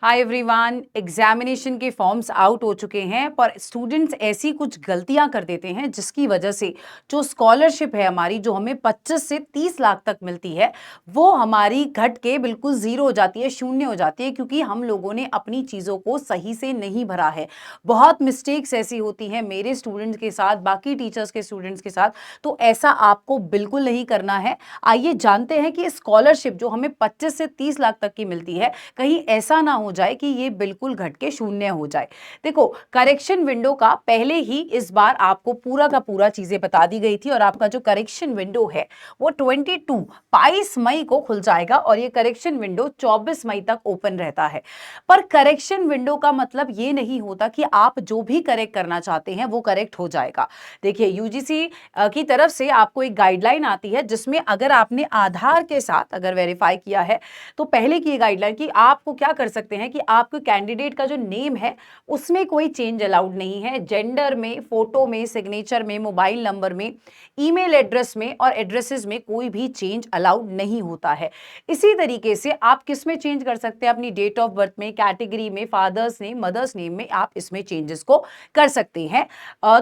Hi everyone, examination के forms out हो चुके हैं पर स्टूडेंट्स ऐसी कुछ गलतियां कर देते हैं जिसकी वजह से जो स्कॉलरशिप है हमारी, जो हमें 25 से 30 लाख तक मिलती है, वो हमारी घट के बिल्कुल जीरो हो जाती है, शून्य हो जाती है, क्योंकि हम लोगों ने अपनी चीज़ों को सही से नहीं भरा है। बहुत मिस्टेक्स ऐसी होती हैं मेरे स्टूडेंट्स के साथ, बाकी टीचर्स के स्टूडेंट्स के साथ। तो ऐसा आपको बिल्कुल नहीं करना है। आइए जानते हैं कि स्कॉलरशिप जो हमें 25 से 30 लाख तक की मिलती है, कहीं ऐसा ना हो जाए कि ये बिल्कुल घट के शून्य हो जाए। देखो, करेक्शन विंडो का पहले ही इस बार आपको पूरा का पूरा चीजें बता दी गई थी और आपका जो करेक्शन विंडो है वो 22 मई को खुल जाएगा और ये करेक्शन विंडो 24 मई तक ओपन रहता है। पर करेक्शन विंडो का मतलब ये नहीं होता कि आप जो भी करेक्ट करना चाहते हैं वो करेक्ट हो जाएगा। देखिए, यूजीसी की तरफ से आपको एक गाइडलाइन आती है जिसमें अगर आपने आधार के साथ अगर वेरीफाई किया है तो पहले की गाइडलाइन कि आपको क्या कर सकते हैं कि आपके कैंडिडेट का जो नेम है उसमें कोई चेंज अलाउड नहीं है। जेंडर में, फोटो में, सिग्नेचर में, मोबाइल नंबर में, ईमेल एड्रेस में और एड्रेसेस में कोई भी चेंज अलाउड नहीं होता है। इसी तरीके से आप किस में चेंज कर सकते हैं? अपनी डेट ऑफ बर्थ में, कैटेगरी में, फादर्स नेम, मदर्स नेम में आप इसमें चेंजेस को कर सकते हैं।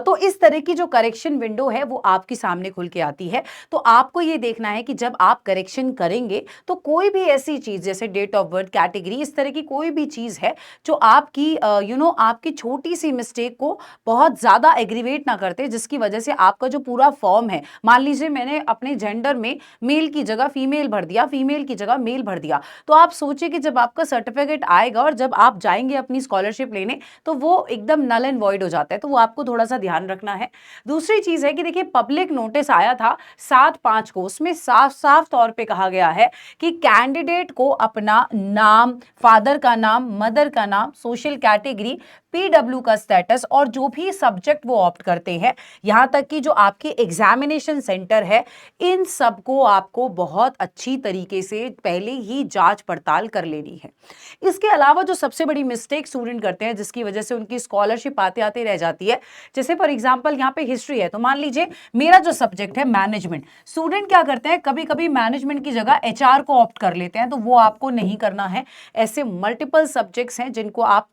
तो इस तरह की जो करेक्शन विंडो है वो आपके सामने खुल के आती है। तो आपको ये देखना है कि जब आप करेक्शन करेंगे तो कोई भी ऐसी चीज जैसे डेट ऑफ बर्थ, कैटेगरी, इस तरह की कोई भी चीज है जो आपकी आपकी छोटी सी मिस्टेक को बहुत ज्यादा एग्रीवेट ना करते, जिसकी वजह से आपका जो पूरा फॉर्म है, मान लीजिए मैंने अपने जेंडर में मेल की जगह फीमेल भर दिया, फीमेल की जगह मेल भर दिया, तो आप सोचिए कि जब आपका सर्टिफिकेट आएगा और जब आप जाएंगे अपनी स्कॉलरशिप लेने तो वो एकदम नल एंड वॉइड हो जाता है। तो वो आपको थोड़ा सा ध्यान रखना है। दूसरी चीज है कि देखिए, पब्लिक नोटिस आया था 7/5 को, उसमें साफ साफ तौर पे कहा गया है कि कैंडिडेट को अपना नाम, फादर का नाम, मदर का नाम, सोशल कैटेगरी, पीडब्ल्यू का स्टेटस और जो भी सब्जेक्ट वो ऑप्ट करते हैं, यहां तक कि जो आपके एग्जामिनेशन सेंटर है, इन सबको आपको बहुत अच्छी तरीके से पहले ही जांच पड़ताल कर लेनी है। इसके अलावा जो सबसे बड़ी मिस्टेक स्टूडेंट करते हैं जिसकी वजह से उनकी स्कॉलरशिप आते आते रह जाती है, जैसे फॉर एग्जांपल यहाँ पे हिस्ट्री है, तो मान लीजिए मेरा जो सब्जेक्ट है मैनेजमेंट, स्टूडेंट क्या करते हैं, कभी कभी मैनेजमेंट की जगह एचआर को ऑप्ट कर लेते हैं, तो वो आपको नहीं करना है। ऐसे मल्टीपल सब्जेक्ट्स हैं जिनको आप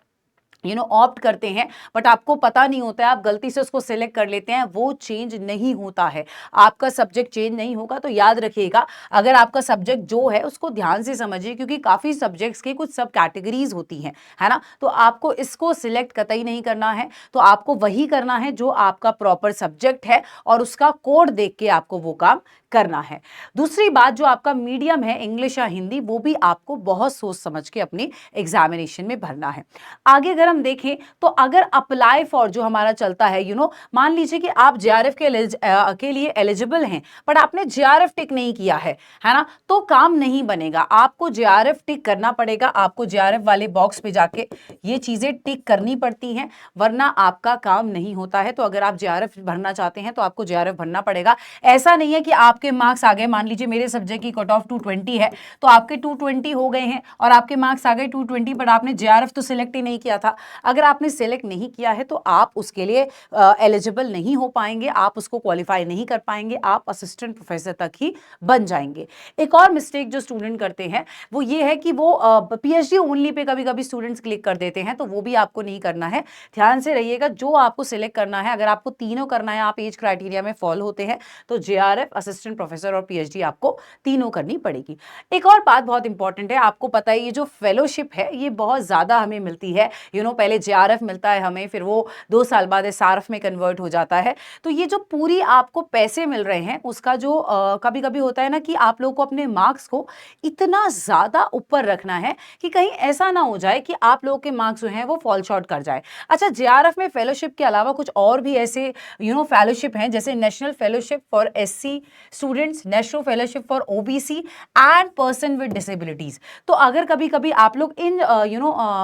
ऑप्ट करते हैं बट आपको पता नहीं होता है, आप गलती से उसको सिलेक्ट कर लेते हैं, वो चेंज नहीं होता है। आपका सब्जेक्ट चेंज नहीं होगा। तो याद रखिएगा, अगर आपका सब्जेक्ट जो है उसको ध्यान से समझिए, क्योंकि काफी सब्जेक्ट्स की कुछ सब कैटेगरीज होती हैं, है ना। तो आपको इसको सिलेक्ट कतई नहीं करना है, तो आपको वही करना है जो आपका प्रॉपर सब्जेक्ट है और उसका कोड देख के आपको वो काम करना है। दूसरी बात, जो आपका मीडियम है इंग्लिश या हिंदी, वो भी आपको बहुत सोच समझ के अपने एग्जामिनेशन में भरना है। आगे अगर हम देखें तो अगर अप्लाई फॉर जो हमारा चलता है, मान लीजिए कि आप जेआरएफ के लिए एलिजिबल हैं बट आपने जेआरएफ टिक नहीं किया है ना, तो काम नहीं बनेगा। आपको जेआरएफ टिक करना पड़ेगा, आपको जेआरएफ वाले बॉक्स पे जाके ये चीजें टिक करनी पड़ती हैं, वरना आपका काम नहीं होता है। तो अगर आप जेआरएफ भरना चाहते हैं तो आपको जेआरएफ भरना पड़ेगा। ऐसा नहीं है कि आपके मार्क्स आ गए, मान लीजिए मेरे सब्जेक्ट की कट ऑफ 220 है तो आपके 220 हो गए हैं और आपके मार्क्स आ गए 220, बट आपने जेआरएफ तो सिलेक्ट ही नहीं किया था। अगर आपने सिलेक्ट नहीं किया है तो आप उसके लिए एलिजिबल नहीं हो पाएंगे, आप उसको क्वालिफाई नहीं कर पाएंगे, आप असिस्टेंट प्रोफेसर तक ही बन जाएंगे। एक और मिस्टेक जो स्टूडेंट करते हैं वो ये है कि वो पीएचडी ओनली पे कभी कभी स्टूडेंट्स क्लिक कर देते हैं, तो वो भी आपको नहीं करना है। ध्यान से रहिएगा, जो आपको सिलेक्ट करना है, अगर आपको तीनों करना है, आप एज क्राइटेरिया में फॉलो होते हैं, तो जेआरएफ, असिस्टेंट प्रोफेसर और पीएचडी आपको तीनों करनी पड़ेगी। एक और बात बहुत इंपॉर्टेंट है, आपको पता है ये जो फेलोशिप है ये बहुत ज्यादा हमें मिलती है। पहले जेआरएफ मिलता है हमें, फिर वो 2 साल बाद एसआरएफ में कन्वर्ट हो जाता है। तो ये जो पूरी आपको पैसे मिल रहे हैं उसका जो कभी कभी होता है ना कि आप लोगों को अपने मार्क्स को इतना ज्यादा ऊपर रखना है कि कहीं ऐसा ना हो जाए कि आप लोगों के मार्क्स जो हैं वो फॉल शॉर्ट कर जाए। अच्छा, जेआरएफ में फेलोशिप के अलावा कुछ और भी ऐसे फेलोशिप हैं, जैसे national fellowship for SC students, national fellowship for OBC and person with disabilities. तो अगर कभी कभी आप लोग इन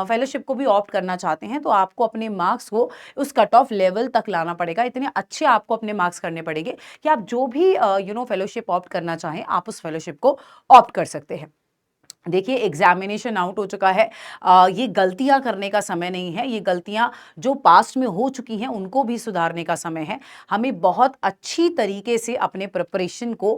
फेलोशिप को भी ऑप्ट करना चाहते हैं तो आपको अपने मार्क्स को उस कट ऑफ लेवल तक लाना पड़ेगा। इतने अच्छे आपको अपने मार्क्स करने पड़ेंगे कि आप जो भी फेलोशिप ऑप्ट करना चाहें आप उस फेलोशिप को ऑप्ट कर सकते हैं। देखिए एग्जामिनेशन आउट हो चुका है। ये गलतियां करने का समय नहीं है, ये गलतियां जो पास्ट में हो चुकी हैं उनको भी सुधारने का समय है। हमें बहुत अच्छी तरीके से अपने प्रिपरेशन को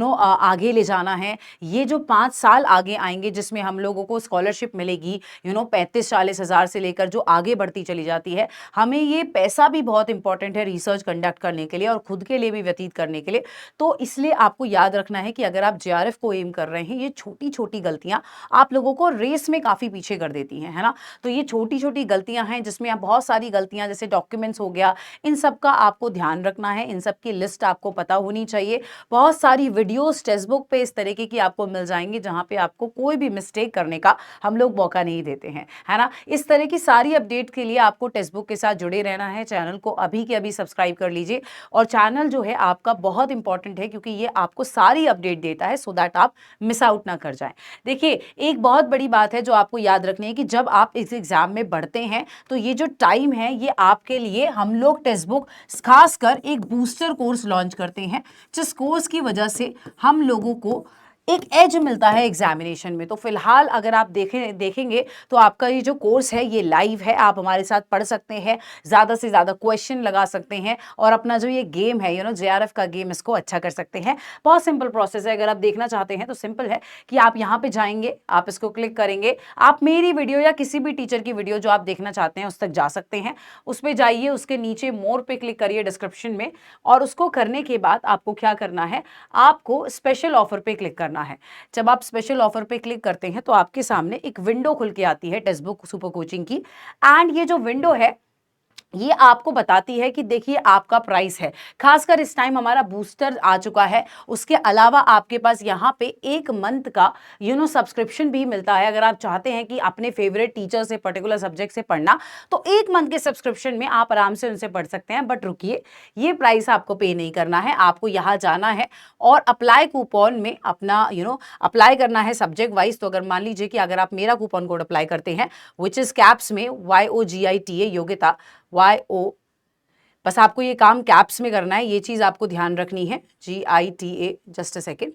आगे ले जाना है। ये जो 5 साल आगे आएंगे जिसमें हम लोगों को स्कॉलरशिप मिलेगी 35-40 हज़ार से लेकर जो आगे बढ़ती चली जाती है, हमें ये पैसा भी बहुत इंपॉर्टेंट है रिसर्च कंडक्ट करने के लिए और खुद के लिए भी व्यतीत करने के लिए। तो इसलिए आपको याद रखना है कि अगर आप जेआरएफ को एम कर रहे हैं, ये छोटी छोटी गलतियां आप लोगों को रेस में काफी पीछे कर देती हैं, है ना। तो ये छोटी छोटी गलतियां हैं जिसमें आप बहुत सारी गलतियां, जैसे डॉक्यूमेंट्स हो गया, इन सब का आपको ध्यान रखना है, इन सब की लिस्ट आपको पता होनी चाहिए। बहुत सारी वीडियोस टेक्स्ट बुक पे इस तरीके की आपको मिल जाएंगी जहां पे आपको कोई भी मिस्टेक करने का हम लोग मौका नहीं देते हैं, है ना। इस तरह की सारी अपडेट के लिए आपको टेक्स्ट बुक के साथ जुड़े रहना है। चैनल को अभी के अभी सब्सक्राइब कर लीजिए और चैनल जो है आपका बहुत इंपॉर्टेंट है क्योंकि ये आपको सारी अपडेट देता है सो दैट आप मिस आउट ना कर जाएं। देखिए एक बहुत बड़ी बात है जो आपको याद रखनी है कि जब आप इस एग्जाम में बढ़ते हैं तो ये जो टाइम है ये आपके लिए, हम लोग टेक्स्ट बुक खासकर एक बूस्टर कोर्स लॉन्च करते हैं जिस कोर्स की वजह से हम लोगों को एक एज मिलता है एग्जामिनेशन में। तो फिलहाल अगर आप देखेंगे तो आपका ये जो कोर्स है ये लाइव है, आप हमारे साथ पढ़ सकते हैं, ज़्यादा से ज़्यादा क्वेश्चन लगा सकते हैं और अपना जो ये गेम है जेआरएफ का गेम, इसको अच्छा कर सकते हैं। बहुत सिंपल प्रोसेस है, अगर आप देखना चाहते हैं तो सिंपल है कि आप यहाँ पे जाएंगे, आप इसको क्लिक करेंगे, आप मेरी वीडियो या किसी भी टीचर की वीडियो जो आप देखना चाहते हैं उस तक जा सकते हैं। उस पर जाइए, उसके नीचे मोर पे क्लिक करिए डिस्क्रिप्शन में, और उसको करने के बाद आपको क्या करना है, आपको स्पेशल ऑफर पे क्लिक करना है। जब आप स्पेशल ऑफर पे क्लिक करते हैं तो आपके सामने एक विंडो खुल के आती है टेक्स्ट बुक सुपर कोचिंग की, एंड ये जो विंडो है ये आपको बताती है कि देखिए आपका प्राइस है, खासकर इस टाइम हमारा बूस्टर आ चुका है, उसके अलावा आपके पास यहाँ पे 1 मंथ का सब्सक्रिप्शन भी मिलता है। अगर आप चाहते हैं कि अपने फेवरेट टीचर से पर्टिकुलर सब्जेक्ट से पढ़ना, तो 1 मंथ के सब्सक्रिप्शन में आप आराम से उनसे पढ़ सकते हैं। बट रुकिए, ये प्राइस आपको पे नहीं करना है, आपको यहाँ जाना है और अप्लाई कूपन में अपना अप्लाई करना है सब्जेक्ट वाइज। तो अगर मान लीजिए कि अगर आप मेरा कूपन कोड अप्लाई करते हैं विच इज कैप्स में YOGITA योग्यता YO, बस आपको ये काम कैप्स में करना है, ये चीज आपको ध्यान रखनी है, GITA, जस्ट अ सेकेंड।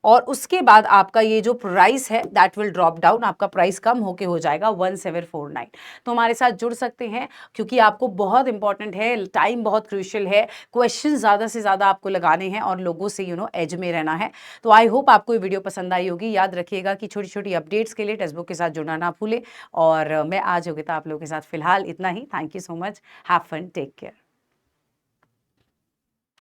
और उसके बाद आपका ये जो प्राइस है दैट विल ड्रॉप डाउन, आपका प्राइस कम होके हो जाएगा 1749। तो हमारे साथ जुड़ सकते हैं क्योंकि आपको बहुत इंपॉर्टेंट है, टाइम बहुत क्रूशियल है, क्वेश्चन ज़्यादा से ज़्यादा आपको लगाने हैं और लोगों से एज में रहना है। तो आई होप आपको ये वीडियो पसंद आई होगी। याद रखिएगा कि छोटी छोटी अपडेट्स के लिए टेक्स्ट बुक के साथ जुड़ना ना भूलें। और मैं आज योगिता आप लोगों के साथ फिलहाल इतना ही। Thank you so much, have fun, take care.